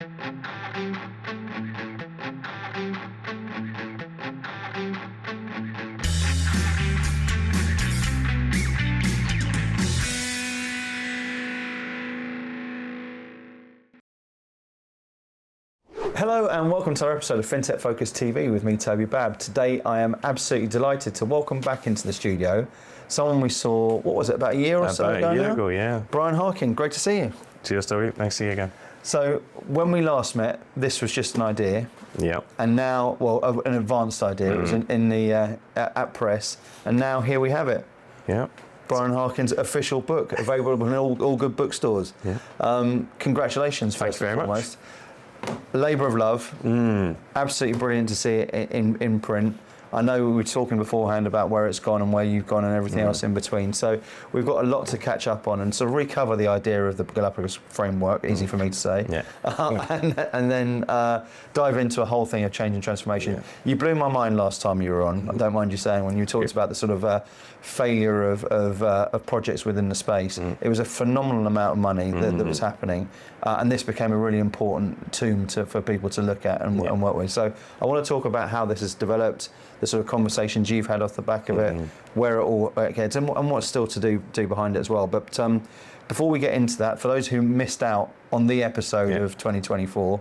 Hello and welcome to our episode of FinTech Focus TV with me, Toby Babb. Today I am absolutely delighted to welcome back into the studio someone we saw, what was it, about a year or so ago About a year ago, yeah. Brian Harkin, great to see you. Cheers, Toby. Nice to see you again. So when we last met, this was just an idea. Yeah. And now, well, an advanced idea. It was in the at press, and now here we have it. Yeah. Brian Harkin's official book, available in all good bookstores. Yeah. Congratulations, Thanks very much. Labour of love. Absolutely brilliant to see it in print. I know we were talking beforehand about where it's gone and where you've gone and everything else in between. So we've got a lot to catch up on and sort of recover the idea of the Galapagos Framework, easy for me to say. Yeah. And then dive into a whole thing of change and transformation. Yeah. You blew my mind last time you were on, I don't mind you saying, when you talked about the sort of failure of projects within the space. It was a phenomenal amount of money that was happening. And this became a really important tomb for people to look at and work with. So I want to talk about how this has developed, the sort of conversations you've had off the back of it, where it all heads, and what's still to do behind it as well. But before we get into that, for those who missed out on the episode of 2024,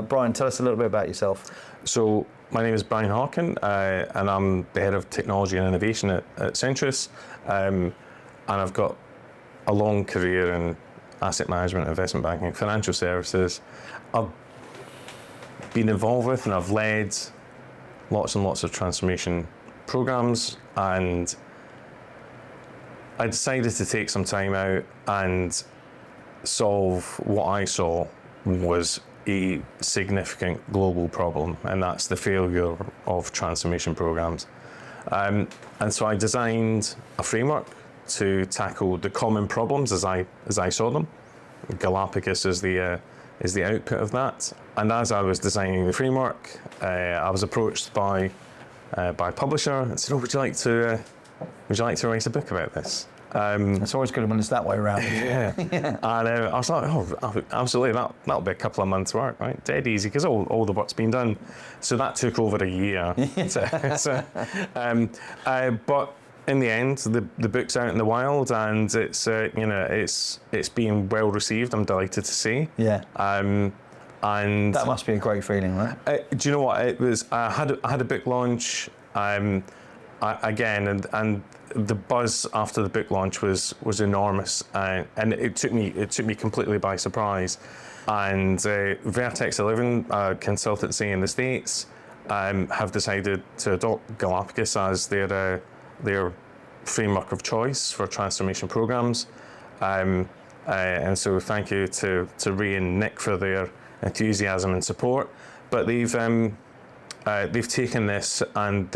Brian, tell us a little bit about yourself. So my name is Brian Harkin, and I'm the head of technology and innovation at Centrus, and I've got a long career in asset management, investment banking, financial services. I've been involved with and I've led lots and lots of transformation programs, and I decided to take some time out and solve what I saw was a significant global problem, and that's the failure of transformation programs. And so I designed a framework to tackle the common problems as I saw them. Galapagos is the output of that. And as I was designing the framework, I was approached by a publisher and said, "Oh, would you like to write a book about this?" It's always good when it's that way around. Yeah. And I was like, "Oh, absolutely, that'll be a couple of months' work, right? Dead easy, because all the work's been done." So that took over a year. But in the end, the book's out in the wild, and it's being well received. I'm delighted to see. Yeah. And that must be a great feeling, right? Do you know what it was? I had a book launch again, and the buzz after the book launch was enormous, and it took me completely by surprise. And Vertex 11, a consultancy in the States, have decided to adopt Galapagos as their framework of choice for transformation programs, and so thank you to Ray and Nick for their enthusiasm and support. But they've taken this, and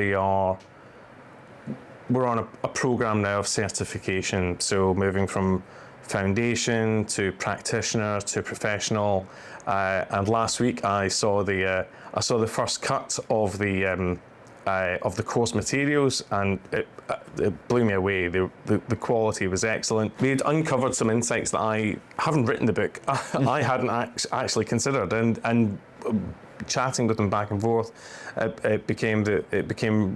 we're on a program now of certification, so moving from foundation to practitioner to professional. And last week I saw the first cut of the course materials, and it blew me away. The quality was excellent. We had uncovered some insights that I haven't written the book. I hadn't actually considered, and chatting with them back and forth, it became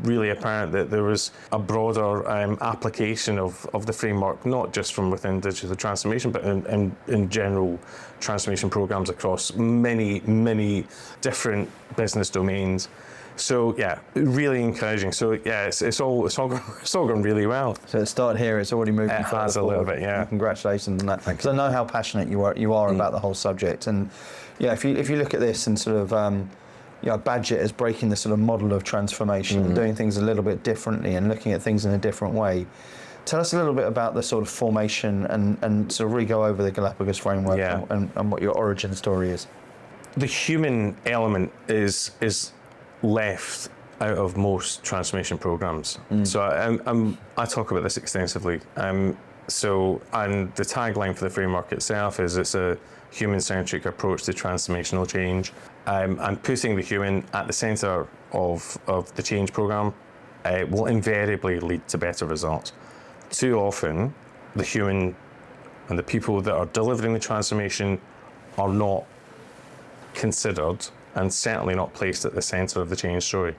really apparent that there was a broader application of the framework, not just from within digital transformation, but in general transformation programs across many different business domains. So yeah, really encouraging. So yeah, it's all going really well. So it started here. It's already moving. It has a little bit, yeah. Congratulations on that. Because I know how passionate you are about the whole subject. And yeah, if you look at this and sort of badge it as breaking the sort of model of transformation, doing things a little bit differently and looking at things in a different way. Tell us a little bit about the sort of formation and sort of re-go over the Galapagos Framework and what your origin story is. The human element is left out of most transformation programs. So I talk about this extensively. And the tagline for the framework itself is it's a human-centric approach to transformational change, and putting the human at the centre of the change program will invariably lead to better results. Too often, the human and the people that are delivering the transformation are not considered and certainly not placed at the centre of the change story.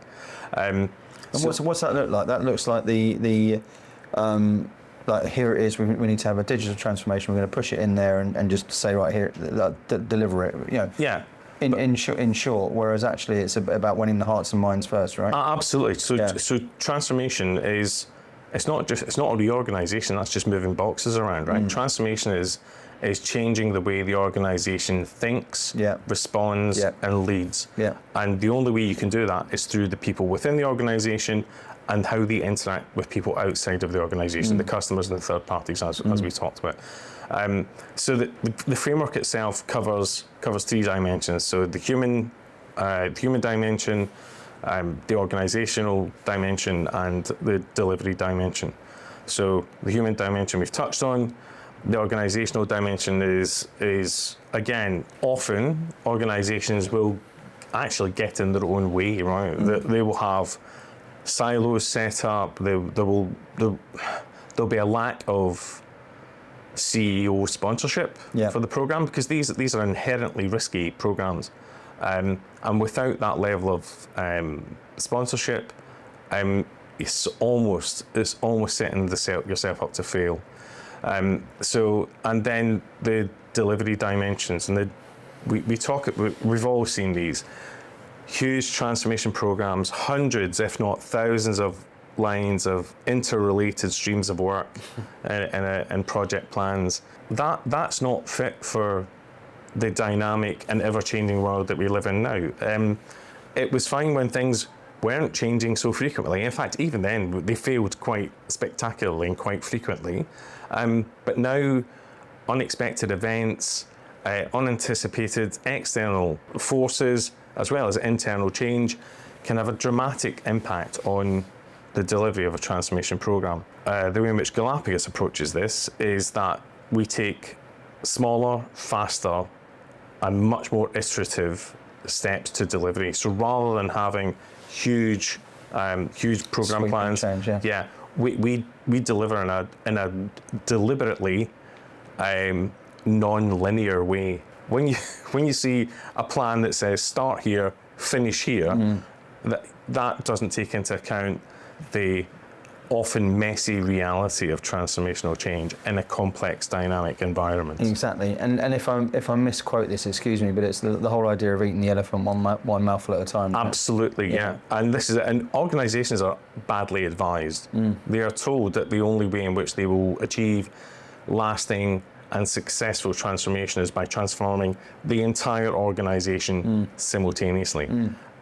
And what's that look like? That looks like the like here it is. We need to have a digital transformation. We're going to push it in there and just say right here, deliver it. You know. Yeah. In short, whereas actually it's about winning the hearts and minds first, right? Absolutely. So transformation is it's not a reorganisation. That's just moving boxes around, right? Transformation is changing the way the organisation thinks, responds, and leads. Yeah. And the only way you can do that is through the people within the organisation and how they interact with people outside of the organisation, the customers and the third parties, as we talked about. So the framework itself covers 3 dimensions. So the human dimension, the organisational dimension, and the delivery dimension. So the human dimension we've touched on. The organisational dimension is again, often organisations will actually get in their own way, right? They will have silos set up. There'll be a lack of CEO sponsorship for the program, because these are inherently risky programs, and without that level of sponsorship, it's almost setting yourself up to fail. And then the delivery dimensions, and we've all seen these huge transformation programs, hundreds, if not thousands, of lines of interrelated streams of work and project plans. That's not fit for the dynamic and ever-changing world that we live in now. It was fine when things weren't changing so frequently. In fact, even then, they failed quite spectacularly and quite frequently. But now, unexpected events, unanticipated external forces, as well as internal change, can have a dramatic impact on the delivery of a transformation program. The way in which Galapagos approaches this is that we take smaller, faster, and much more iterative steps to delivery. So rather than having huge program plans, we deliver in a deliberately non-linear way. When you see a plan that says start here, finish here, that doesn't take into account the often messy reality of transformational change in a complex, dynamic environment. Exactly, and if I misquote this, excuse me, but it's the whole idea of eating the elephant one mouthful at a time. Absolutely, yeah. And organisations are badly advised. They are told that the only way in which they will achieve lasting and successful transformation is by transforming the entire organisation simultaneously.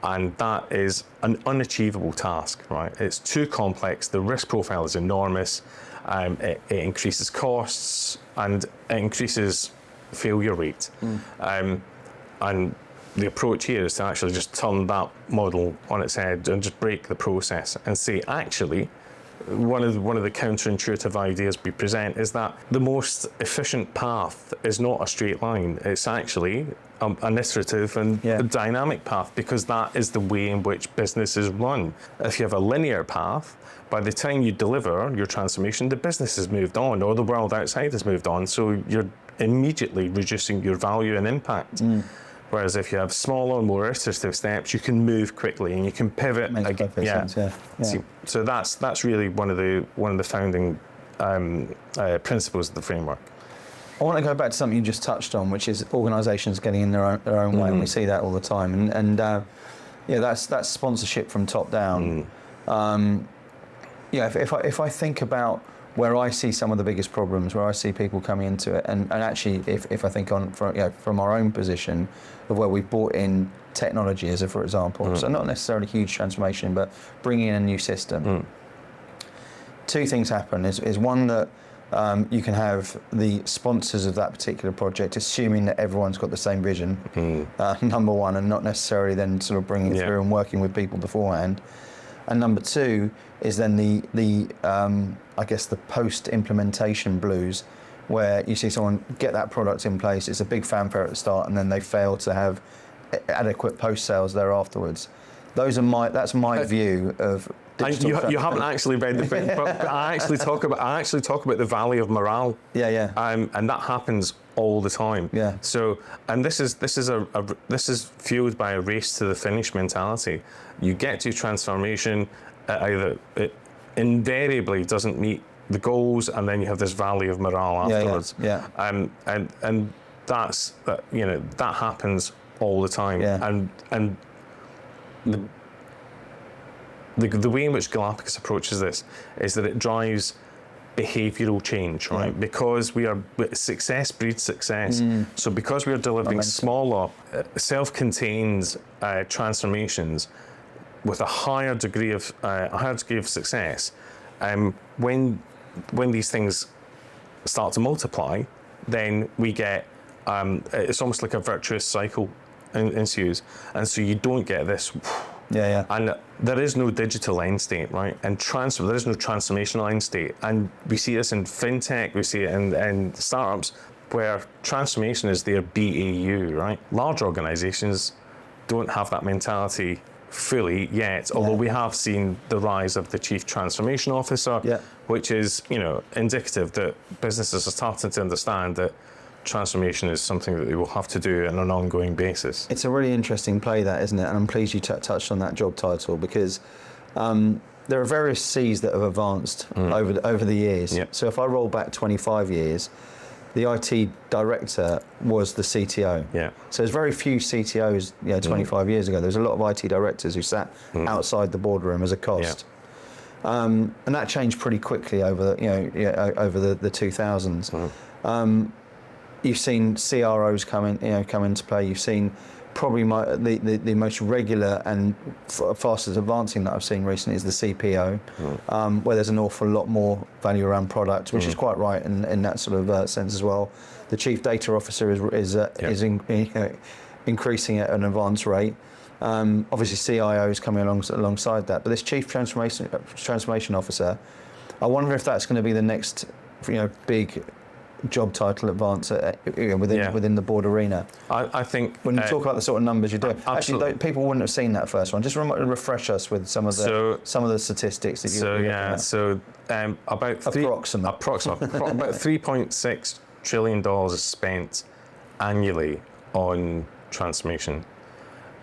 And that is an unachievable task, right? It's too complex, the risk profile is enormous, it increases costs, and it increases failure rate. And the approach here is to actually just turn that model on its head and just break the process and say, actually, one of the counterintuitive ideas we present is that the most efficient path is not a straight line. It's actually an iterative and a dynamic path, because that is the way in which businesses run. If you have a linear path, by the time you deliver your transformation, the business has moved on, or the world outside has moved on, so you're immediately reducing your value and impact. Whereas if you have smaller, more iterative steps, you can move quickly and you can pivot. Makes perfect sense, So that's really one of the founding principles of the framework. I want to go back to something you just touched on, which is organisations getting in their own way, and we see that all the time. And that's sponsorship from top down. If I think about where I see some of the biggest problems, where I see people coming into it, and actually, if I think from our own position of where we've brought in technology, as for example, so not necessarily huge transformation, but bringing in a new system. Two things happen. Is one that you can have the sponsors of that particular project assuming that everyone's got the same vision, number one, and not necessarily then sort of bringing it through and working with people beforehand. And number two is then the I guess the post-implementation blues, where you see someone get that product in place, it's a big fanfare at the start, and then they fail to have adequate post-sales there afterwards. That's my view of digital. You haven't actually read the book, but I actually talk about the valley of morale. Yeah. And that happens all the time. Yeah. So, and this is fueled by a race to the finish mentality. You get to transformation, either it invariably doesn't meet the goals, and then you have this valley of morale afterwards. Yeah. And that's that happens all the time. Yeah. And the way in which Galapagos approaches this is that it drives behavioural change, right? Yeah. Because success breeds success. So because we are delivering smaller, self-contained transformations with a higher degree of success, when these things start to multiply, then we get it's almost like a virtuous cycle ensues, and so you don't get this. And there is no digital end state, right? And there is no transformational end state. And we see this in FinTech, we see it in startups, where transformation is their BAU, right? Large organizations don't have that mentality fully yet, although we have seen the rise of the Chief Transformation Officer, which is, indicative that businesses are starting to understand that transformation is something that they will have to do on an ongoing basis. It's a really interesting play, that, isn't it? And I'm pleased you touched on that job title, because there are various C's that have advanced over the years. So if I roll back 25 years, the IT director was the CTO. So there's very few CTOs 25 years ago. There's a lot of IT directors who sat outside the boardroom as a cost. And that changed pretty quickly over the 2000s. You've seen CROs come into play. You've seen probably the most regular and fastest advancing that I've seen recently is the CPO, where there's an awful lot more value around product, which is quite right in that sort of sense as well. The Chief Data Officer is increasing at an advanced rate. Obviously, CIO is coming alongside that, but this Chief Transformation Officer, I wonder if that's going to be the next big job title advance within the board arena. I think when you talk about the sort of numbers you're doing, absolutely. Actually, people wouldn't have seen that first one. Just refresh us with some of the statistics that you're looking at. So about approximate about $3.6 trillion is spent annually on transformation,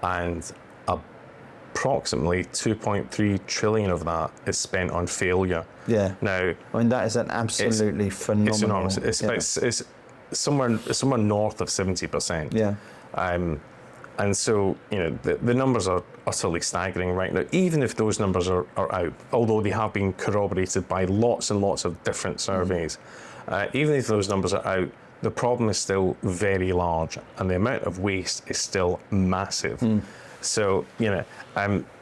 and approximately 2.3 trillion of that is spent on failure. Now, I mean, that is an absolutely phenomenal. It's enormous. It's somewhere north of 70%. And so the numbers are utterly staggering right now. Even if those numbers are out, although they have been corroborated by lots and lots of different surveys, even if those numbers are out, the problem is still very large, and the amount of waste is still massive. So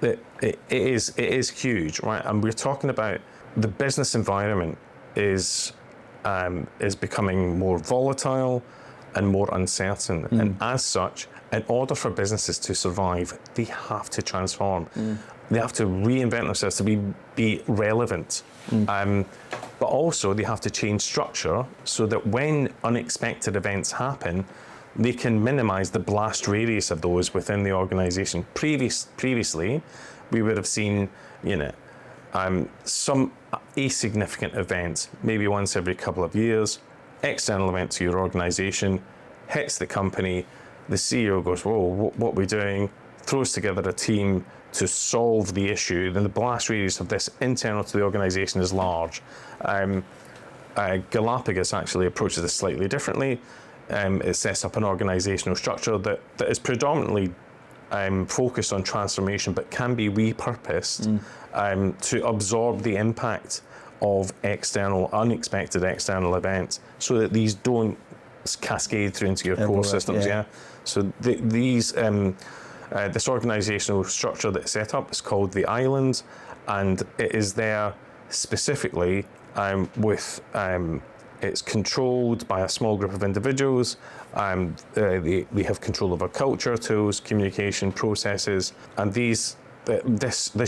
it is huge, right? And we're talking about the business environment is becoming more volatile and more uncertain, and as such, in order for businesses to survive, they have to transform. They have to reinvent themselves to be relevant, but also they have to change structure so that when unexpected events happen, they can minimize the blast radius of those within the organization. Previously, we would have seen, some asignificant event, maybe once every couple of years, external event to your organization, hits the company, the CEO goes, whoa, what are we doing? Throws together a team to solve the issue. Then the blast radius of this internal to the organization is large. Galapagos actually approaches this slightly differently. It sets up an organizational structure that is predominantly focused on transformation, but can be repurposed to absorb the impact of unexpected external events, so that these don't cascade through into your core systems. So this organizational structure that's set up is called the Island, and it is there specifically with it's controlled by a small group of individuals. They have control over culture, tools, communication processes, and this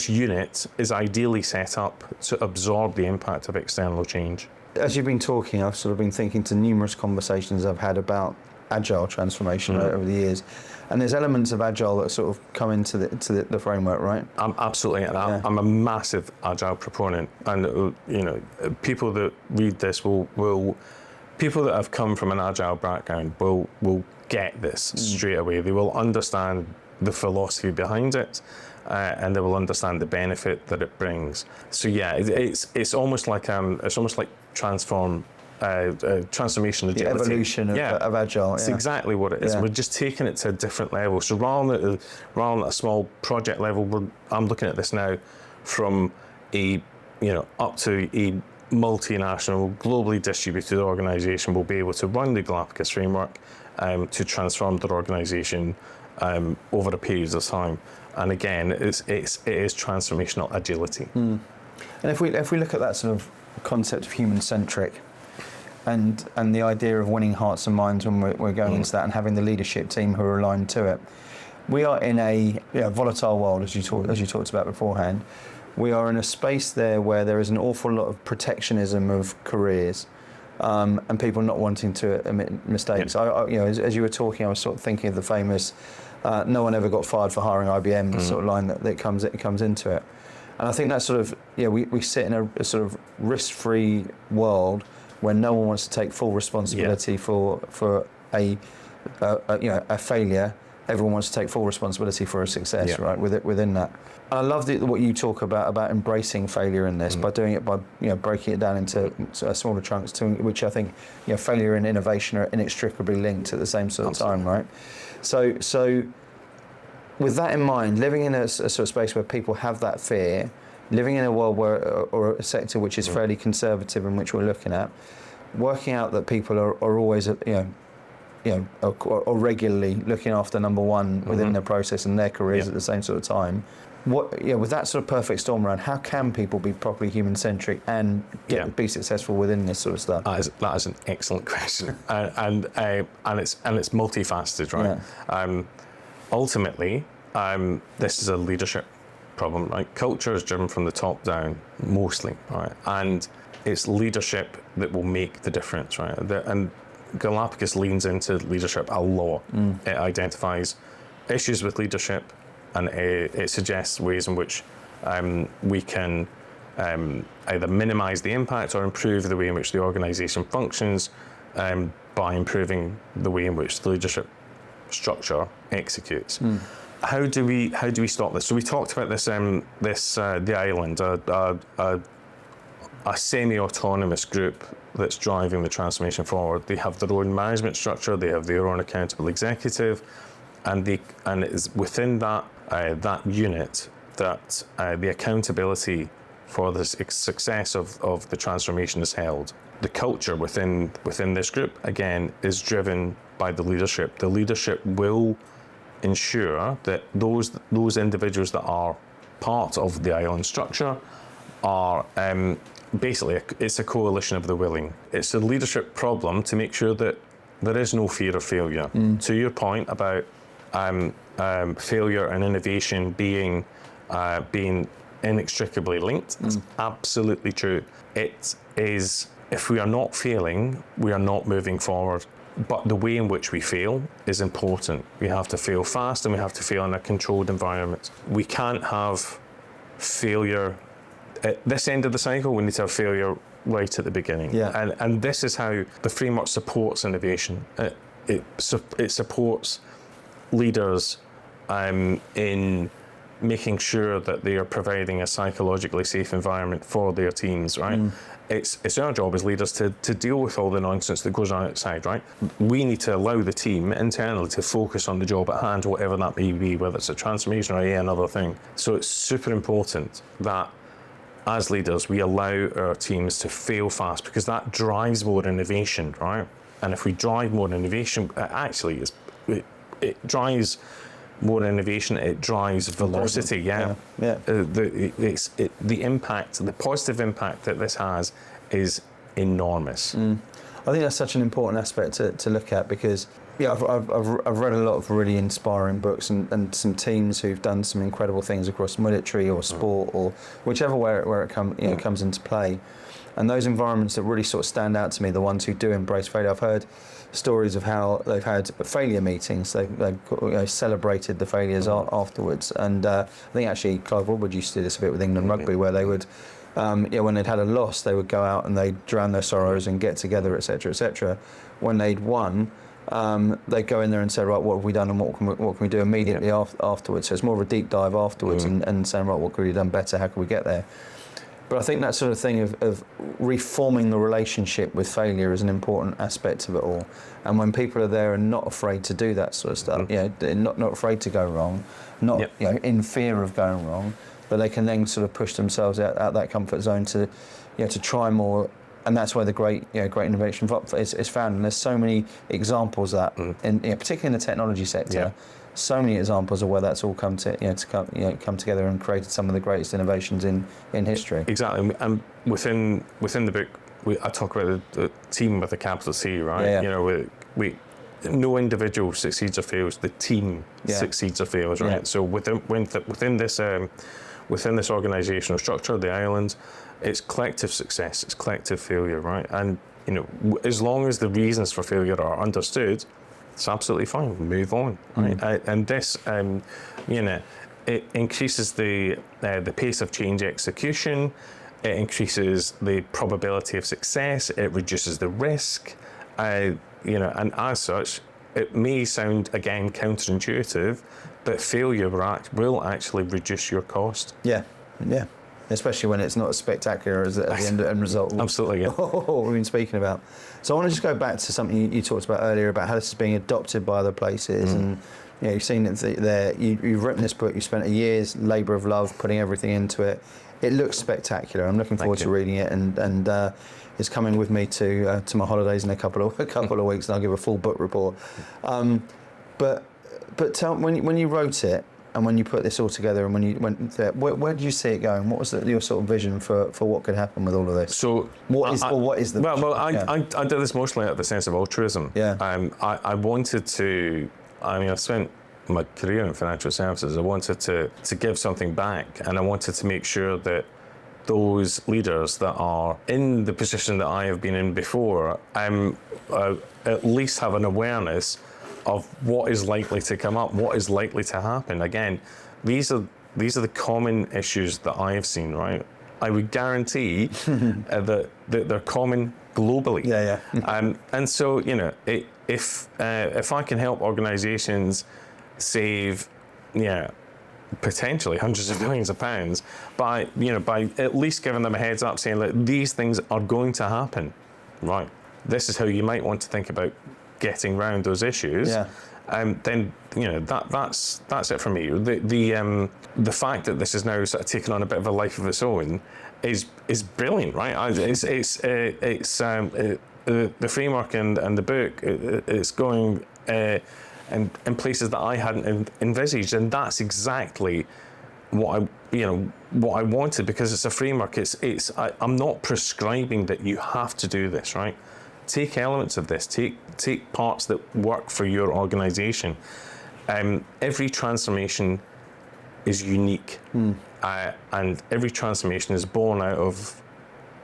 unit is ideally set up to absorb the impact of external change. As you've been talking, I've sort of been thinking to numerous conversations I've had about agile transformation over the years, and there's elements of agile that sort of come into the framework, right? Absolutely, and I'm a massive agile proponent, and people that read this will people that have come from an agile background will get this straight away. They will understand the philosophy behind it, and they will understand the benefit that it brings. So yeah, it's almost like transformation agility. The evolution of agile. It's exactly what it is. Yeah. We're just taking it to a different level. So rather than at a small project level, I'm looking at this now from up to a multinational, globally distributed organisation will be able to run the Galapagos Framework to transform their organisation over a period of time. And again, it is transformational agility. And if we look at that sort of concept of human-centric, and the idea of winning hearts and minds when we're going into that, and having the leadership team who are aligned to it, we are in a volatile world, as you talked about beforehand. We are in a space there where there is an awful lot of protectionism of careers, and people not wanting to admit mistakes. As you were talking, I was sort of thinking of the famous "no one ever got fired for hiring IBM" sort of line that comes into it. And I think that's sort of we sit in a sort of risk-free world where no one wants to take full responsibility for a failure. Everyone wants to take full responsibility for a success, right? Within that. And I love what you talk about embracing failure in this by doing it by breaking it down into smaller chunks, which I think failure and innovation are inextricably linked at the same sort of time, right? So with that in mind, living in a sort of space where people have that fear, living in a world or a sector which is fairly conservative and which we're looking at, working out that people are always or regularly looking after number one within their process and their careers at the same sort of time. With that sort of perfect storm around, how can people be properly human-centric and be successful within this sort of stuff? That is an excellent question, and it's multifaceted, right? Yeah. Ultimately, this is a leadership problem, right? Culture is driven from the top down mostly, right? And it's leadership that will make the difference, right? And Galapagos leans into leadership a lot. It identifies issues with leadership, and it suggests ways in which we can either minimise the impact or improve the way in which the organisation functions by improving the way in which the leadership structure executes. How do we stop this? So we talked about this the island, a semi-autonomous group that's driving the transformation forward. They have their own management structure, they have their own accountable executive, and it is within that unit that the accountability for the success of the transformation is held. The culture within this group, again, is driven by the leadership. The leadership will ensure that those individuals that are part of the island structure are basically it's a coalition of the willing. It's a leadership problem to make sure that there is no fear of failure. To your point about failure and innovation being inextricably linked, it's absolutely true. It is, if we are not failing, we are not moving forward. But the way in which we fail is important. We have to fail fast and we have to fail in a controlled environment. We can't have failure at this end of the cycle. We need to have failure right at the beginning. And this is how the framework supports innovation. It supports leaders in making sure that they are providing a psychologically safe environment for their teams, right? It's our job as leaders to deal with all the nonsense that goes on outside, right? We need to allow the team internally to focus on the job at hand, whatever that may be, whether it's a transformation or another thing. So it's super important that as leaders, we allow our teams to fail fast, because that drives more innovation, right? And if we drive more innovation, it drives more innovation, it drives velocity. The impact, the positive impact that this has is enormous. I think that's such an important aspect to look at, because I've read a lot of really inspiring books and some teams who've done some incredible things across military or sport or whichever where it comes into play. And those environments that really sort of stand out to me, the ones who do embrace failure. I've heard stories of how they've had failure meetings. They've celebrated the failures afterwards. And I think actually Clive Woodward used to do this a bit with England Rugby, where they would when they'd had a loss, they would go out and they'd drown their sorrows and get together, etc., etc. When they'd won, they'd go in there and say, right, what have we done and what can we do immediately afterwards? So it's more of a deep dive afterwards and saying, right, what could we have done better? How can we get there? But I think that sort of thing of reforming the relationship with failure is an important aspect of it all. And when people are there and not afraid to do that sort of stuff, they're not afraid to go wrong, not in fear of going wrong, but they can then sort of push themselves out that comfort zone to try more. And that's where the great innovation is found. And there's so many examples of that, particularly in the technology sector. Yeah. So many examples of where that's all come together and created some of the greatest innovations in history. Exactly, and within the book, I talk about the team with a capital C, right? Yeah. You know, we no individual succeeds or fails. The team succeeds or fails, right? Yeah. So within this organizational structure, the island, it's collective success, it's collective failure, right? And as long as the reasons for failure are understood, it's absolutely fine. Move on, right? And this, it increases the pace of change execution. It increases the probability of success. It reduces the risk. And as such, it may sound again counterintuitive, but failure will actually reduce your cost. Yeah. Especially when it's not as spectacular as the end result. Absolutely, yeah. What we've been speaking about. So I want to just go back to something you talked about earlier about how this is being adopted by other places, and you've seen it there. You've written this book. You spent a year's labour of love putting everything into it. It looks spectacular. I'm looking forward to reading it, and it's coming with me to my holidays in a couple of weeks, and I'll give a full book report. But tell when you wrote it. And when you put this all together, and when you went there, where did you see it going? What was your sort of vision for what could happen with all of this? So what is the? Well, I did this mostly out of the sense of altruism. Yeah. I wanted to. I spent my career in financial services. I wanted to give something back, and I wanted to make sure that those leaders that are in the position that I have been in before, at least have an awareness of what is likely to come up, what is likely to happen. Again, these are the common issues that I have seen, right? I would guarantee that they're common globally. Yeah. And so, if I can help organizations save, potentially hundreds of millions of pounds by at least giving them a heads up saying, look, these things are going to happen, right? This is how you might want to think about getting around those issues, then that's it for me. The fact that this is now sort of taken on a bit of a life of its own is brilliant, right? The framework and the book, it's going in places that I hadn't envisaged, and that's exactly what I wanted, because it's a framework. I'm not prescribing that you have to do this, right? Take elements of this, take parts that work for your organization. Every transformation is unique, and every transformation is born out of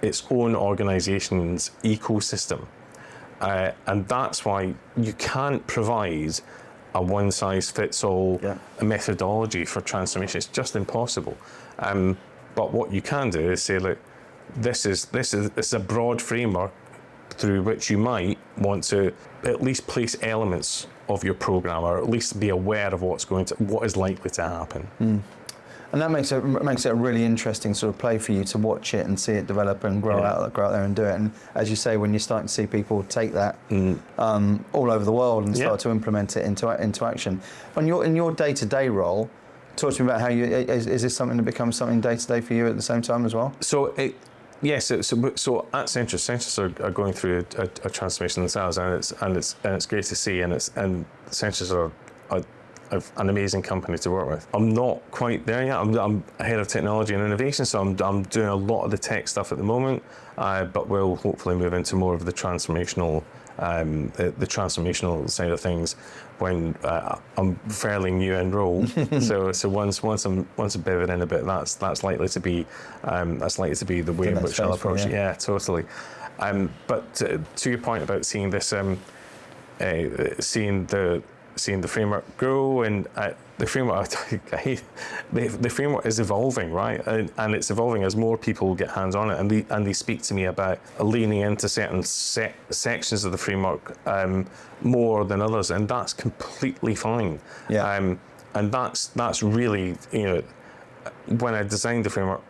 its own organization's ecosystem. And that's why you can't provide a one-size-fits-all methodology for transformation. It's just impossible. But what you can do is say, look, this is a broad framework through which you might want to at least place elements of your program, or at least be aware of what is likely to happen. And that makes it a really interesting sort of play for you to watch it and see it develop and grow out there and do it. And as you say, when you're starting to see people take that all over the world and start to implement it into action. In your day-to-day role, talk to me about how is this something that becomes something day-to-day for you at the same time as well? So at Centrus are going through a transformation themselves, and it's great to see, and Centrus are an amazing company to work with. I'm not quite there yet. I'm head of technology and innovation, so I'm doing a lot of the tech stuff at the moment, but we'll hopefully move into more of the transformational side of things when I'm fairly new in role. so once I'm bedded in a bit, that's likely to be the way in which I'll approach it. Yeah, totally. But to your point about seeing this, seeing the seeing the framework grow, and the framework, the framework is evolving, right? And it's evolving as more people get hands on it, and they speak to me about leaning into certain sections of the framework more than others, and that's completely fine. Yeah. And that's really, when I designed the framework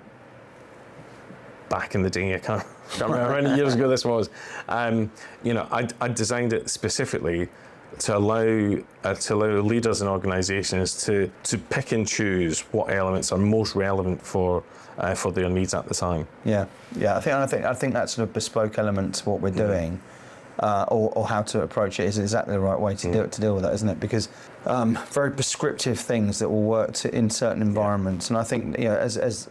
back in the day, I can't remember how many years ago this was. I designed it specifically to allow leaders and organisations to pick and choose what elements are most relevant for their needs at the time. Yeah. I think that sort of bespoke element to what we're doing, or how to approach it, is exactly the right way to deal with that, isn't it? Because very prescriptive things that will work in certain environments, and I think as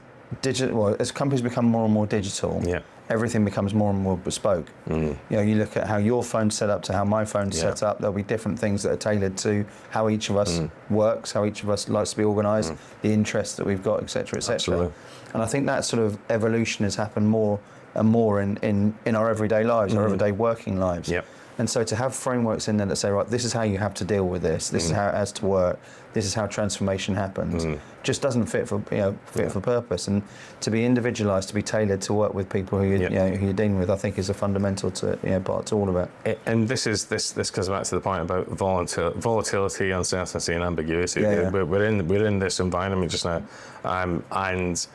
companies become more and more digital, everything becomes more and more bespoke. You look at how your phone's set up to how my phone's set up. There'll be different things that are tailored to how each of us works, how each of us likes to be organised, the interests that we've got, etc., etc. Absolutely. And I think that sort of evolution has happened more and more in our everyday lives, our everyday working lives. Yep. And so to have frameworks in there that say, right, this is how you have to deal with this. This is how it has to work. This is how transformation happens. Just doesn't fit for purpose. And to be individualised, to be tailored to work with people who you're dealing with, I think is a fundamental part to all of it. And this comes back to the point about volatility, uncertainty, and ambiguity. We're in this environment just now, and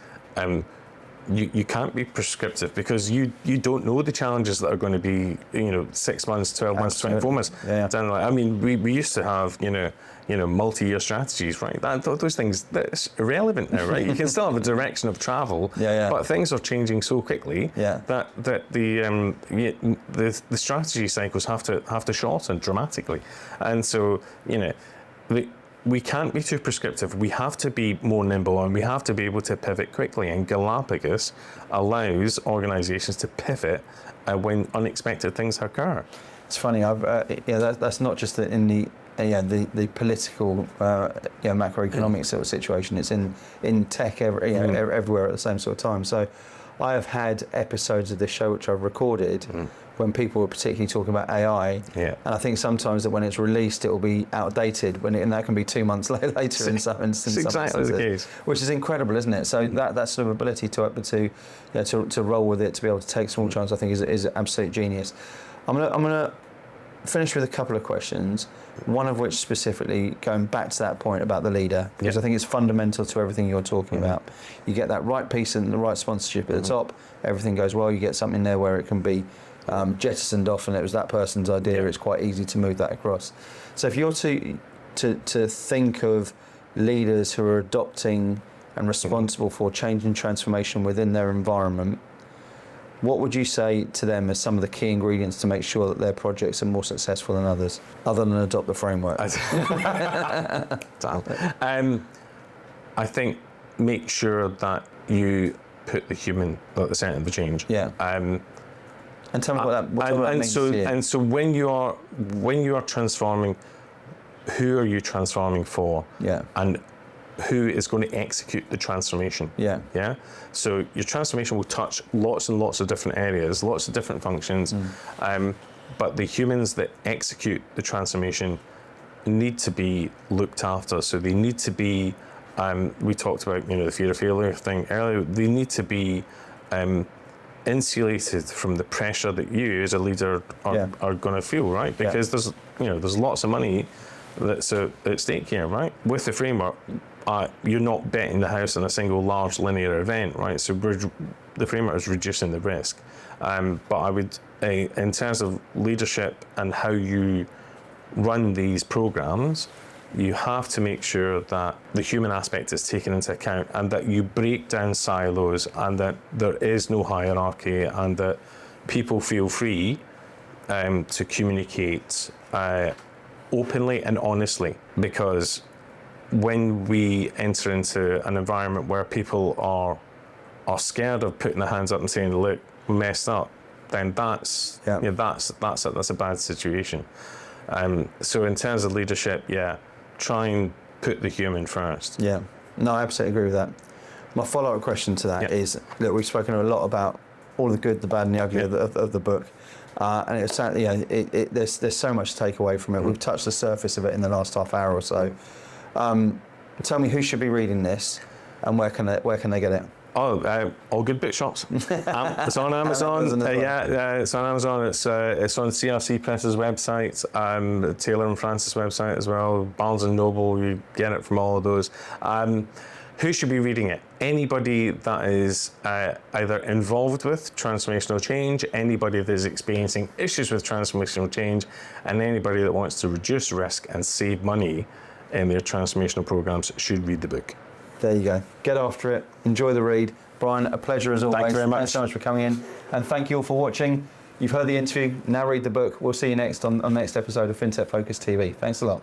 you can't be prescriptive, because you don't know the challenges that are going to be 6 months, 12 months, 24 months down the line. I mean, we used to have multi-year strategies, right? Those things, that's irrelevant now, right? You can still have a direction of travel, but things are changing so quickly that the strategy cycles have to shorten dramatically, and so we can't be too prescriptive. We have to be more nimble, and we have to be able to pivot quickly. And Galapagos allows organisations to pivot when unexpected things occur. It's funny. That's not just in the political macroeconomic sort of situation. It's in tech everywhere at the same sort of time. So I have had episodes of this show which I've recorded when people were particularly talking about AI, and I think sometimes that when it's released, it will be outdated, and that can be 2 months later in some instances. Exactly the case. Which is incredible, isn't it? So that sort of ability to roll with it, to be able to take small chances, I think is absolute genius. I'm gonna finish with a couple of questions, one of which specifically going back to that point about the leader, because I think it's fundamental to everything you're talking about. You get that right piece and the right sponsorship at the top, everything goes well, you get something there where it can be jettisoned off and it was that person's idea, it's quite easy to move that across. So if you're to think of leaders who are adopting and responsible for change and transformation within their environment, what would you say to them as some of the key ingredients to make sure that their projects are more successful than others, other than adopt the framework? I think make sure that you put the human at the centre of the change. And tell me what that means to you. And so when you are transforming, who are you transforming for? And who is going to execute the transformation? So your transformation will touch lots and lots of different areas, lots of different functions, but the humans that execute the transformation need to be looked after. So they need to be, we talked about the fear of failure thing earlier, they need to be insulated from the pressure that you as a leader are going to feel, right? Because there's lots of money that's at stake here, right? With the framework, you're not betting the house on a single large linear event, right? So the framework is reducing the risk. But I would, in terms of leadership and how you run these programs, you have to make sure that the human aspect is taken into account, and that you break down silos, and that there is no hierarchy, and that people feel free to communicate openly and honestly. Because when we enter into an environment where people are scared of putting their hands up and saying, "Look, we messed up," then that's a bad situation. So in terms of leadership, try and put the human first. No, I absolutely agree with that. My follow-up question to that is, look, we've spoken a lot about all the good, the bad, and the ugly of the book. And it's certainly, there's so much to take away from it. We've touched the surface of it in the last half hour or so. Tell me who should be reading this, and where can they get it? All good bookshops. It's on Amazon. It's on Amazon. It's on CRC Press's website, Taylor and Francis' website as well. Barnes and Noble. You get it from all of those. Who should be reading it? Anybody that is either involved with transformational change, anybody that is experiencing issues with transformational change, and anybody that wants to reduce risk and save money in their transformational programs should read the book. There you go. Get after it. Enjoy the read. Brian, a pleasure as always. Thank you very much. Thanks so much for coming in. And thank you all for watching. You've heard the interview. Now read the book. We'll see you next on next episode of FinTech Focus TV. Thanks a lot.